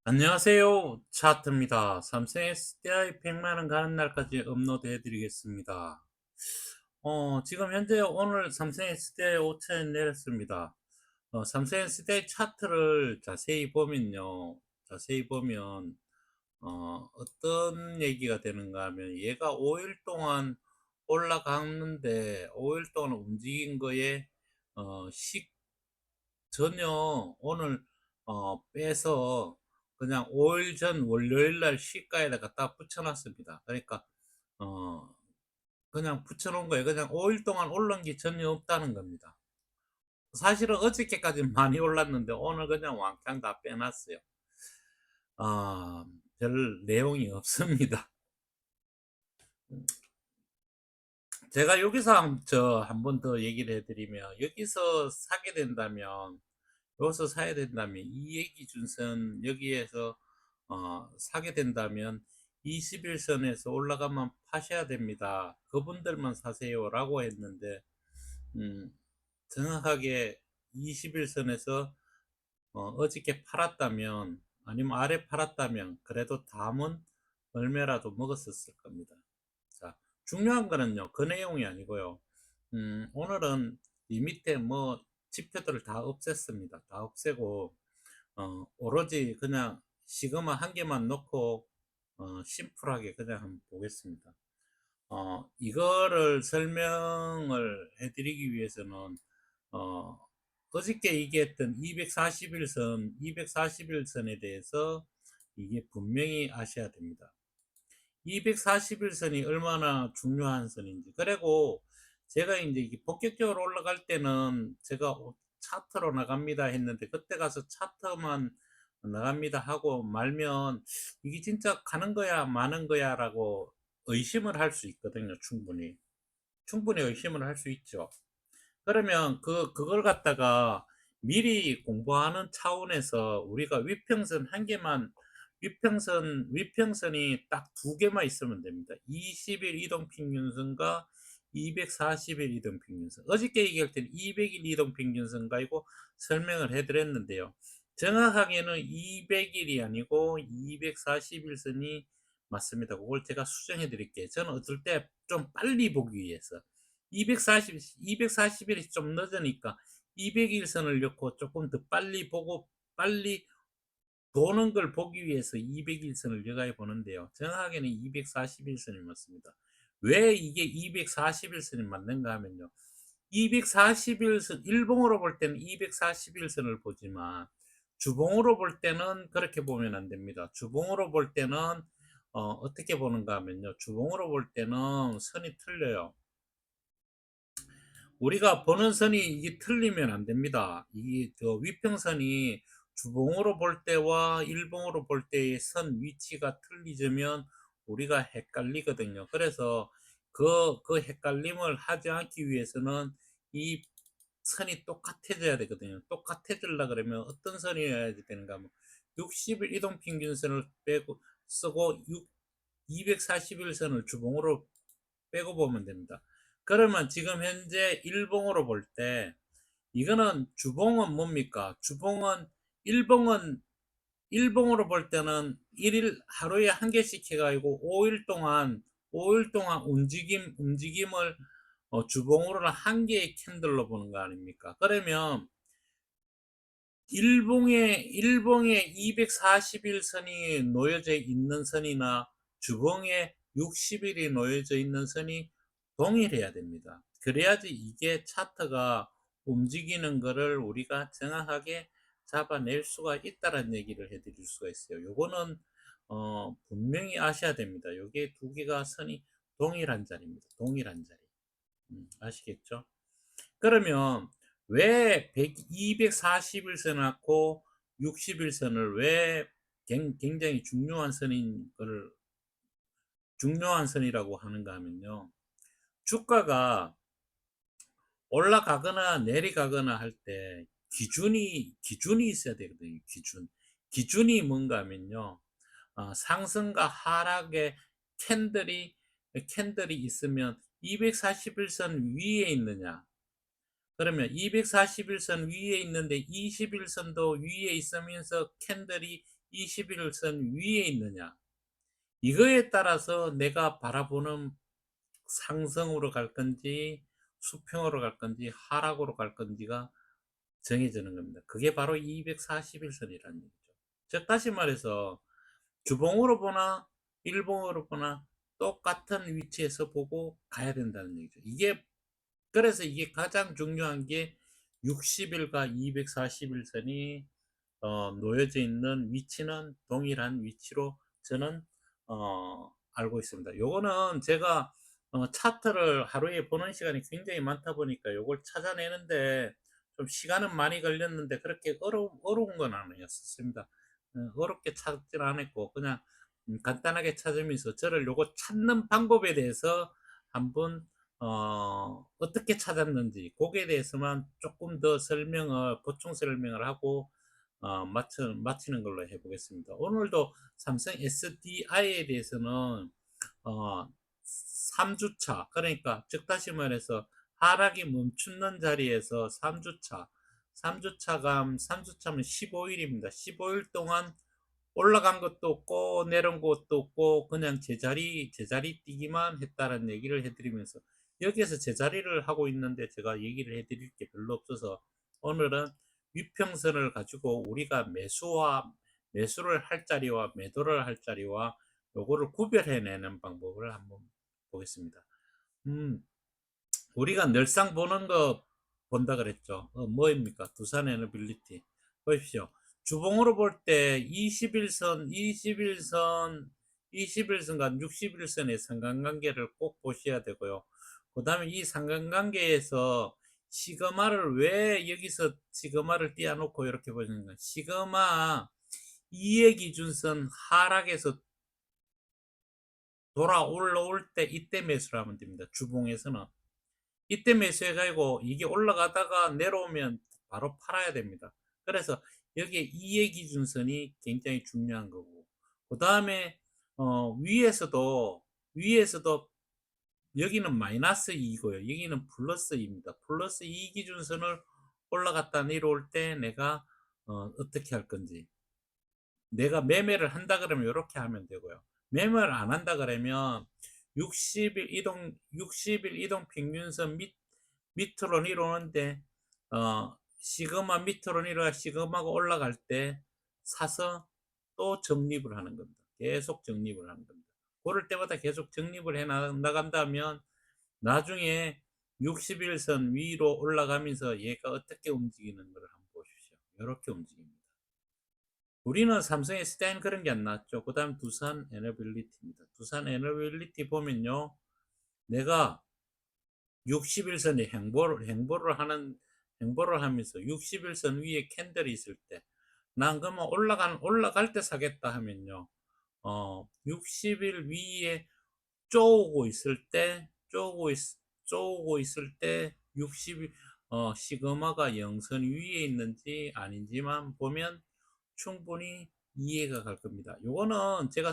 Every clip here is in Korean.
안녕하세요. 차트입니다. 삼성 SDI 100만원 가는 날까지 업로드 해드리겠습니다. 지금 현재 오늘 삼성 SDI 5천 내렸습니다. 삼성 SDI 차트를 자세히 보면요. 자세히 보면, 어떤 얘기가 되는가 하면 얘가 5일 동안 올라갔는데 5일 동안 움직인 거에, 전혀 오늘 빼서 그냥 5일 전 월요일 날 시가에다가 딱 붙여 놨습니다. 그러니까 어 그냥 붙여 놓은 거예요. 그냥 5일 동안 올른 게 전혀 없다는 겁니다. 사실은 어저께까지 많이 올랐는데 오늘 그냥 왕창 다 빼 놨어요. 별 내용이 없습니다. 제가 여기서 한 번 더 얘기를 해 드리면, 여기서 사게 된다면, 여기서 사야 된다면 이 얘기 준선 여기에서 사게 된다면 21선에서 올라가면 파셔야 됩니다. 그분들만 사세요라고 했는데, 음, 정확하게 21선에서 어저께 팔았다면, 아니면 아래 팔았다면 그래도 다음은 얼마라도 먹었었을 겁니다. 자, 중요한 거는요, 그 내용이 아니고요. 오늘은 이 밑에 뭐 지표들을 다 없앴습니다. 다 없애고 오로지 그냥 시그마 한 개만 놓고 심플하게 그냥 한번 보겠습니다. 이거를 설명을 해드리기 위해서는 어, 어저께 얘기했던 241선, 241선에 대해서 이게 분명히 아셔야 됩니다. 241선이 얼마나 중요한 선인지. 그리고 제가 이제 이게 본격적으로 올라갈 때는 제가 차트로 나갑니다 했는데, 그때 가서 차트만 나갑니다 하고 말면 이게 진짜 가는 거야 마는 거야 라고 의심을 할 수 있거든요. 충분히 의심을 할 수 있죠. 그러면 그걸 갖다가 미리 공부하는 차원에서 우리가 위평선 한 개만, 위평선이 딱 두 개만 있으면 됩니다. 20일 이동평균선과 240일 이동평균선. 어저께 얘기할 때는 200일 이동평균선가이고 설명을 해드렸는데요. 정확하게는 200일이 아니고 240일선이 맞습니다. 그걸 제가 수정해 드릴게요. 저는 어떨 때 좀 빨리 보기 위해서 240일이 좀 늦으니까 200일선을 넣고 조금 더 빨리 보고 빨리 도는 걸 보기 위해서 200일선을 여가해 보는데요. 정확하게는 241선이 맞습니다. 왜 이게 241선이 맞는가 하면요. 241선, 일봉으로 볼 때는 241선을 보지만 주봉으로 볼 때는 그렇게 보면 안 됩니다. 주봉으로 볼 때는 어떻게 보는가 하면요. 주봉으로 볼 때는 선이 틀려요. 우리가 보는 선이 이게 틀리면 안 됩니다. 이 위평선이 주봉으로 볼 때와 일봉으로 볼 때의 선 위치가 틀리면 우리가 헷갈리거든요. 그래서 그 헷갈림을 하지 않기 위해서는 이 선이 똑같아져야 되거든요. 똑같아지려 그러면 어떤 선이어야 되는가 하면 60일 이동평균선을 빼고 쓰고 241선을 주봉으로 빼고 보면 됩니다. 그러면 지금 현재 일봉으로 볼 때 이거는 주봉은 뭡니까? 주봉은 일봉은 일봉으로 볼 때는 일일 하루에 한 개씩 해가지고 5일 동안 움직임을 주봉으로는 한 개의 캔들로 보는 거 아닙니까? 그러면 일봉에 241선이 놓여져 있는 선이나 주봉에 60일이 놓여져 있는 선이 동일해야 됩니다. 그래야지 이게 차트가 움직이는 거를 우리가 정확하게 잡아낼 수가 있다는 얘기를 해드릴 수가 있어요. 요거는 분명히 아셔야 됩니다. 요게 두 개가 선이 동일한 자리입니다. 동일한 자리. 아시겠죠? 그러면 왜 241선 갖고 60일선을 왜 굉장히 중요한 선이라고 하는가 하면요. 주가가 올라가거나 내려가거나 할 때 기준이 있어야 되거든요. 기준이 뭔가 하면요. 상승과 하락의 캔들이 있으면 241선 위에 있느냐, 그러면 241선 위에 있는데 21선도 위에 있으면서 캔들이 21선 위에 있느냐. 이거에 따라서 내가 바라보는 상승으로 갈 건지 수평으로 갈 건지 하락으로 갈 건지가 정해지는 겁니다. 그게 바로 241선이라는 얘기죠. 즉 다시 말해서 주봉으로 보나 일봉으로 보나 똑같은 위치에서 보고 가야 된다는 얘기죠. 그래서 이게 가장 중요한 게 60일과 241선이 놓여져 있는 위치는 동일한 위치로 저는 알고 있습니다. 요거는 제가 차트를 하루에 보는 시간이 굉장히 많다 보니까 요걸 찾아내는데 좀 시간은 많이 걸렸는데 그렇게 어려운 건 아니었습니다. 어렵게 찾질 않았고 그냥 간단하게 찾으면서 저를 요거 찾는 방법에 대해서 한번 어떻게 찾았는지 거기에 대해서만 조금 더 보충 설명을 하고 마치는 걸로 해 보겠습니다. 오늘도 삼성 SDI에 대해서는 어 3 주차, 그러니까 즉 다시 말해서 하락이 멈추는 자리에서 3 주차, 3 주차면 15 일입니다. 15일 동안 올라간 것도 없고 내려온 것도 없고 그냥 제자리 뛰기만 했다는 얘기를 해 드리면서, 여기에서 제자리를 하고 있는데 제가 얘기를 해 드릴 게 별로 없어서 오늘은 위평선을 가지고 우리가 매수를 할 자리와 매도를 할 자리와 요거를 구별해 내는 방법을 한번 보겠습니다. 음 우리가 늘상 보는 거 본다 그랬죠. 뭐입니까? 두산 에너빌리티. 보십시오. 주봉으로 볼 때 21선과 61선의 상관관계를 꼭 보셔야 되고요. 그 다음에 이 상관관계에서 시그마를 왜 여기서 시그마를 띄워놓고 이렇게 보시는가. 시그마 2의 기준선 하락에서 돌아 올라올 때 이때 매수를 하면 됩니다. 주봉에서는. 이때 매수해가지고 이게 올라가다가 내려오면 바로 팔아야 됩니다. 그래서 여기에 이해 기준선이 굉장히 중요한 거고, 그 다음에 위에서도 여기는 마이너스 2고요. 여기는 플러스 2입니다. 플러스 2 기준선을 올라갔다 내려올 때 내가 어떻게 할 건지, 내가 매매를 한다 그러면 이렇게 하면 되고요. 매매를 안 한다 그러면 60일 이동 평균선 밑으로 내려오는데 시그마 밑으로 내려가 시그마가 올라갈 때 사서 또 적립을 하는 겁니다. 계속 적립을 하는 겁니다. 그럴 때마다 계속 적립을 해 나간다면 나중에 60일선 위로 올라가면서 얘가 어떻게 움직이는 걸 한번 보십시오. 이렇게 움직입니다. 우리는 삼성 SDI는 그런 게 안 나왔죠. 그 다음 두산 에너빌리티입니다. 두산 에너빌리티 보면요. 내가 60일선에 행보를 하면서 60일선 위에 캔들이 있을 때, 난 그러면 올라갈 때 사겠다 하면요. 60일 위에 쪼오고 있을 때 60일 시그마가 영선 위에 있는지 아닌지만 보면 충분히 이해가 갈 겁니다. 요거는 제가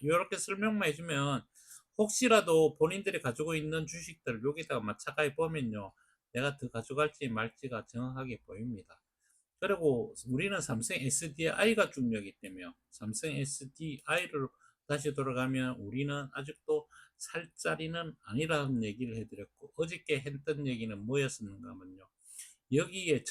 요렇게 설명만 해주면 혹시라도 본인들이 가지고 있는 주식들을 여기다가 맞춰가 보면요. 내가 더 가져갈지 말지가 정확하게 보입니다. 그리고 우리는 삼성 SDI가 중요하기 때문에 삼성 SDI를 다시 돌아가면 우리는 아직도 살 자리는 아니라는 얘기를 해드렸고, 어저께 했던 얘기는 뭐였었는가 하면요. 여기에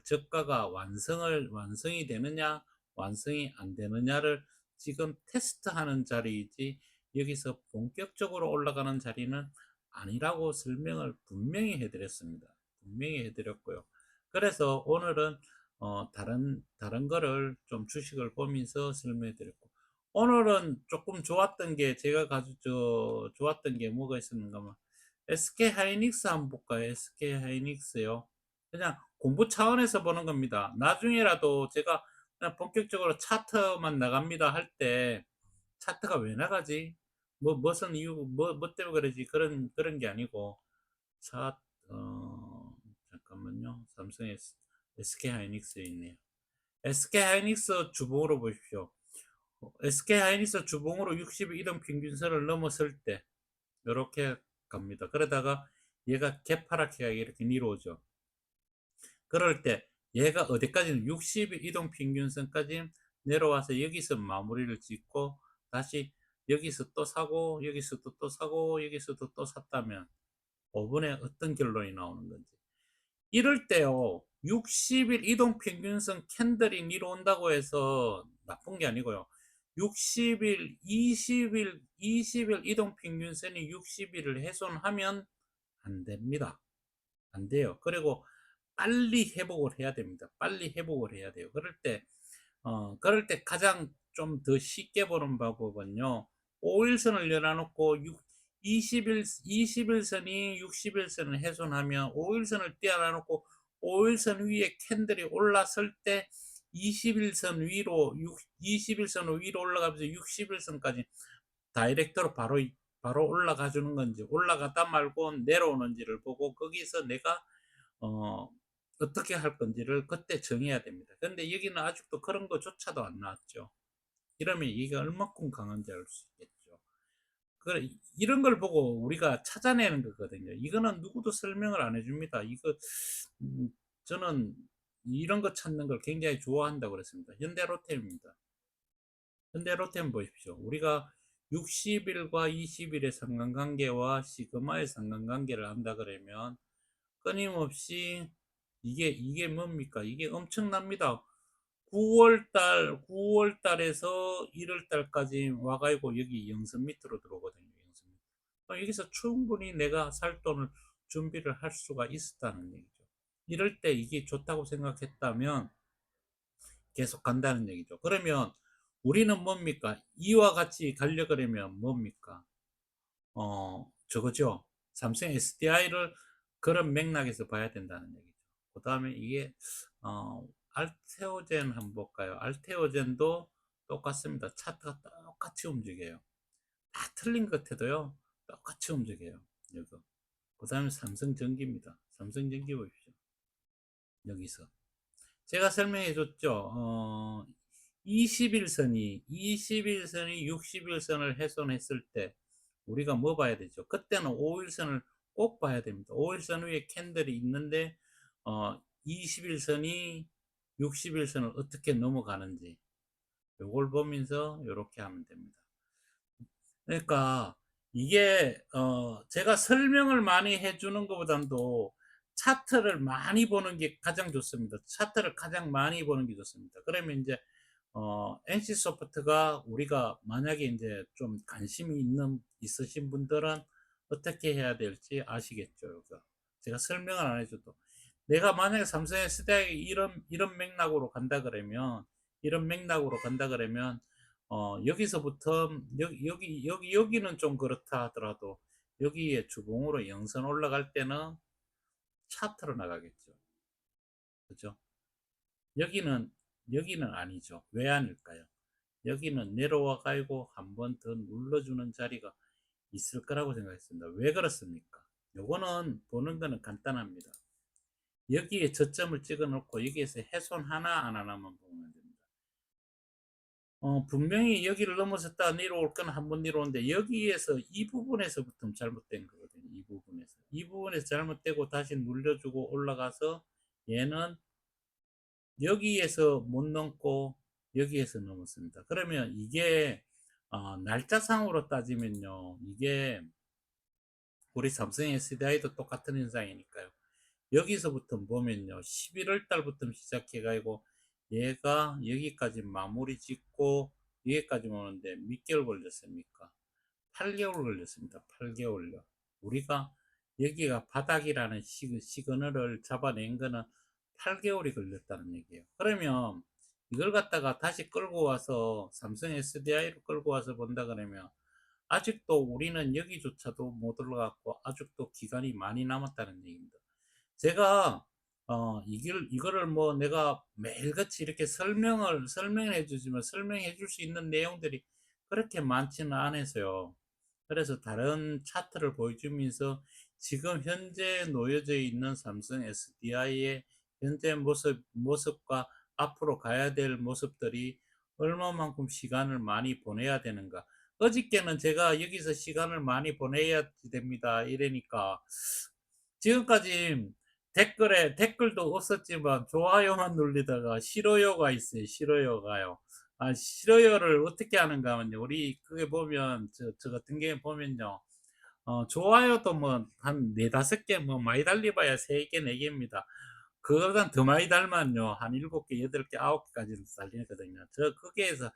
저가가 완성이 되느냐, 완성이 안 되느냐를 지금 테스트하는 자리이지, 여기서 본격적으로 올라가는 자리는 아니라고 설명을 분명히 해드렸습니다. 분명히 해드렸고요. 그래서 오늘은 다른 거를 좀 주식을 보면서 설명해 드렸고, 오늘은 조금 좋았던 게 좋았던 게 뭐가 있었는가 하면 SK 하이닉스 한번 볼까요? SK 하이닉스요. 그냥 공부 차원에서 보는 겁니다. 나중에라도 제가 그냥 본격적으로 차트만 나갑니다 할 때 차트가 왜 나가지? 무슨 이유, 뭐 때문에 그러지? 그런 게 아니고, 차, 잠깐만요. SK 하이닉스에 있네요. SK 하이닉스 주봉으로 보십시오. SK 하이닉스 주봉으로 60일 이동 평균선을 넘었을 때, 이렇게 갑니다. 그러다가 얘가 개파랗게 이렇게 내려오죠. 그럴 때 얘가 어디까지는 60일 이동 평균선까지 내려와서 여기서 마무리를 짓고 다시 여기서 또 사고 여기서도 또 사고 여기서도 또 샀다면 5분에 어떤 결론이 나오는 건지. 이럴 때요. 60일 이동 평균선 캔들이 위로 온다고 해서 나쁜 게 아니고요. 60일, 20일, 20일 이동 평균선이 60일을 훼손하면 안 됩니다. 안 돼요. 그리고 빨리 회복을 해야 됩니다. 빨리 회복을 해야 돼요. 그럴 때 가장 좀 더 쉽게 보는 방법은요. 5일선을 열어놓고 20일선이 60일선을 훼손하면 5일선을 띄어놔놓고 5일선 위에 캔들이 올라설 때 20일선 위로 20일선 위로 올라가면서 60일선까지 다이렉트로 바로 올라가 주는 건지 올라가다 말고 내려오는지를 보고 거기서 내가 어 어떻게 할 건지를 그때 정해야 됩니다. 근데 여기는 아직도 그런 거조차도 안 나왔죠. 이러면 이게 얼마큼 강한지 알 수 있겠죠. 이런 걸 보고 우리가 찾아내는 거거든요. 이거는 누구도 설명을 안 해줍니다. 음, 저는 이런 거 찾는 걸 굉장히 좋아한다고 그랬습니다. 현대로템입니다. 현대로템 보십시오. 우리가 60일과 20일의 상관관계와 시그마의 상관관계를 한다 그러면 끊임없이 이게 뭡니까? 이게 엄청납니다. 9월 달에서 1월 달까지 와가지고 여기 영선 밑으로 들어오거든요. 영선 밑. 여기서 충분히 내가 살 돈을 준비를 할 수가 있었다는 얘기죠. 이럴 때 이게 좋다고 생각했다면 계속 간다는 얘기죠. 그러면 우리는 뭡니까? 이와 같이 가려 그러면 뭡니까? 저거죠. 삼성 SDI를 그런 맥락에서 봐야 된다는 얘기죠. 그 다음에 이게, 알테오젠 한번 볼까요? 알테오젠도 똑같습니다. 차트가 똑같이 움직여요. 다 틀린 것 같아도요, 똑같이 움직여요. 이거. 그 다음에 삼성전기입니다. 삼성전기 보십시오. 여기서. 제가 설명해 줬죠. 21선이 60일선을 훼손했을 때 우리가 뭐 봐야 되죠? 그때는 5일선을 꼭 봐야 됩니다. 5일선 위에 캔들이 있는데 21선이 60일선을 어떻게 넘어가는지 요걸 보면서 이렇게 하면 됩니다. 그러니까 이게 제가 설명을 많이 해주는 것보다도 차트를 많이 보는 게 가장 좋습니다. 차트를 가장 많이 보는 게 좋습니다. 그러면 이제 NC소프트가 우리가 만약에 이제 좀 관심이 있으신 분들은 어떻게 해야 될지 아시겠죠. 이거. 제가 설명을 안 해줘도 내가 만약에 삼성의 스택이 이런 맥락으로 간다 그러면 여기서부터 여기는 좀 그렇다 하더라도 여기에 주봉으로 영선 올라갈 때는 차트로 나가겠죠. 그죠? 여기는 아니죠. 왜 아닐까요? 여기는 내려와 가지고 한 번 더 눌러주는 자리가 있을 거라고 생각했습니다. 왜 그렇습니까? 요거는 보는 거는 간단합니다. 여기에 저점을 찍어 놓고 여기에서 훼손 하나 안 하나만 보면 됩니다. 분명히 여기를 넘어섰다 내려올 건 한 번 내려오는데 여기에서 이 부분에서부터 잘못된 거거든요. 이 부분에서 잘못되고 다시 눌려주고 올라가서 얘는 여기에서 못 넘고 여기에서 넘었습니다. 그러면 이게 날짜상으로 따지면요. 이게 우리 삼성 SDI도 똑같은 현상이니까요. 여기서부터 보면요. 11월 달부터 시작해가지고 얘가 여기까지 마무리 짓고 여기까지 오는데 몇 개월 걸렸습니까? 8개월 걸렸습니다. 8개월요. 우리가 여기가 바닥이라는 시그널을 잡아낸 거는 8개월이 걸렸다는 얘기예요. 그러면 이걸 갖다가 다시 끌고 와서 삼성 SDI로 끌고 와서 본다 그러면 아직도 우리는 여기조차도 못 올라갔고 아직도 기간이 많이 남았다는 얘기입니다. 제가 이거를 뭐 내가 매일같이 이렇게 설명해 주지만 설명해 줄 수 있는 내용들이 그렇게 많지는 않아서요. 그래서 다른 차트를 보여주면서 지금 현재 놓여져 있는 삼성 SDI의 현재 모습과 앞으로 가야 될 모습들이 얼마만큼 시간을 많이 보내야 되는가. 어저께는 제가 여기서 시간을 많이 보내야 됩니다. 이러니까 지금까지 댓글도 없었지만 좋아요만 눌리다가 싫어요가 있어요. 싫어요가요. 싫어요를 어떻게 하는가 하면요. 우리 그게 보면 저 같은 게 보면요. 좋아요도 뭐 한 4-5개 뭐 많이 달리 봐야 3 개, 4 개입니다. 그거보단 더 많이 달면요. 한 7 개, 8 개, 9 개까지도 달리거든요. 저 거기에서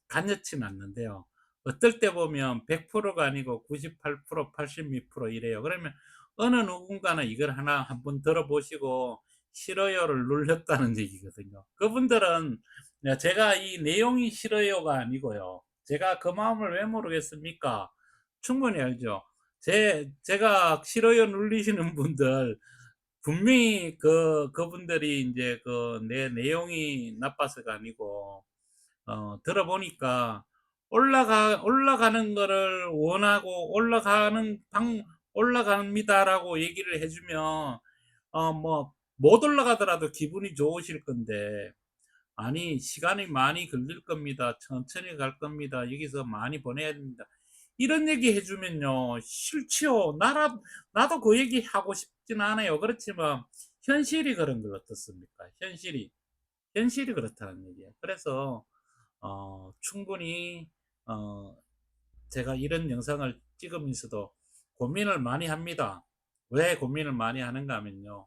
간여치는 않는데요. 어떨 때 보면 100%가 아니고 98%, 80 몇 프로 이래요. 그러면 어느 누군가는 이걸 하나 한번 들어보시고 싫어요를 눌렀다는 얘기거든요. 그분들은 제가 이 내용이 싫어요가 아니고요. 제가 그 마음을 왜 모르겠습니까? 충분히 알죠. 제가 싫어요 눌리시는 분들 분명히 그분들이 인제 내 내용이 나빠서가 아니고 들어보니까 올라가는 거를 원하고 "올라갑니다."라고 얘기를 해 주면 뭐 못 올라가더라도 기분이 좋으실 건데, 아니 "시간이 많이 걸릴 겁니다. 천천히 갈 겁니다. 여기서 많이 보내야 됩니다." 이런 얘기 해 주면요. 싫지요. 나도 그 얘기 하고 싶진 않아요. 그렇지만 현실이 그런 걸 어떻습니까? 현실이 그렇다는 얘기예요. 그래서 충분히 어 제가 이런 영상을 찍으면서도 고민을 많이 합니다. 왜 고민을 많이 하는가 하면요.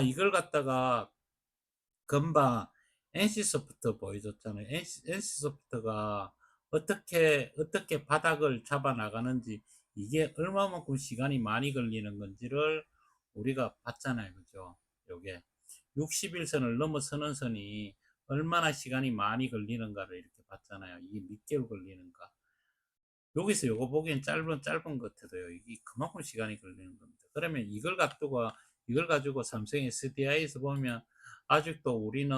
이걸 갖다가 금방 NC소프트 보여줬잖아요. NC소프트가 어떻게 바닥을 잡아 나가는지, 이게 얼마만큼 시간이 많이 걸리는 건지를 우리가 봤잖아요. 그죠? 요게 60일 선을 넘어서는 선이 얼마나 시간이 많이 걸리는가를 이렇게 봤잖아요. 이게 몇 개월 걸리는가. 여기서 요거 보기엔 짧은 것 같아도요. 이게 그만큼 시간이 걸리는 겁니다. 그러면 이걸 가지고 삼성 SDI에서 보면 아직도 우리는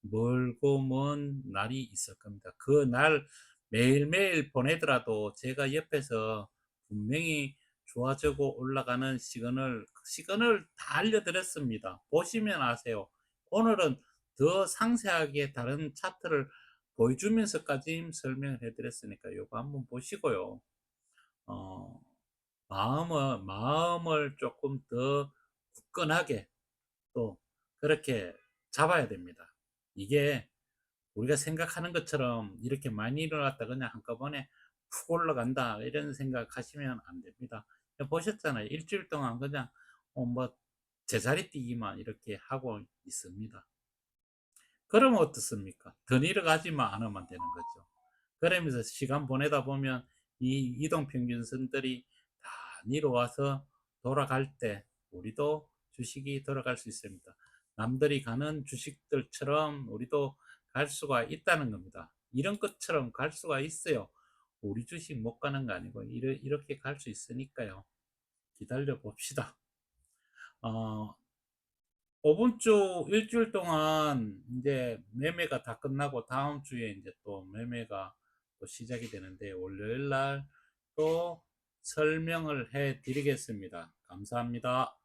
멀고 먼 날이 있을 겁니다. 그 날 매일매일 보내더라도 제가 옆에서 분명히 좋아지고 올라가는 시간을 다 알려드렸습니다. 보시면 아세요. 오늘은 더 상세하게 다른 차트를 보여주면서까지 설명을 해 드렸으니까 요거 한번 보시고요. 어 마음을 조금 더 굳건하게 또 그렇게 잡아야 됩니다. 이게 우리가 생각하는 것처럼 이렇게 많이 일어났다 그냥 한꺼번에 푹 올라간다 이런 생각하시면 안 됩니다. 보셨잖아요. 일 주일 동안 그냥 뭐 제자리 뛰기만 이렇게 하고 있습니다. 그러면 어떻습니까? 더 내려가지만 않으면 되는 거죠. 그러면서 시간 보내다 보면 이 이동평균선들이 다 내려와서 돌아갈 때 우리도 주식이 돌아갈 수 있습니다. 남들이 가는 주식들처럼 우리도 갈 수가 있다는 겁니다. 이런 것처럼 갈 수가 있어요. 우리 주식 못 가는 거 아니고 이렇게 갈 수 있으니까요. 기다려 봅시다. 어, 5분 주 일주일 동안 이제 매매가 다 끝나고 다음 주에 이제 또 매매가 또 시작이 되는데 월요일 날 또 설명을 해 드리겠습니다. 감사합니다.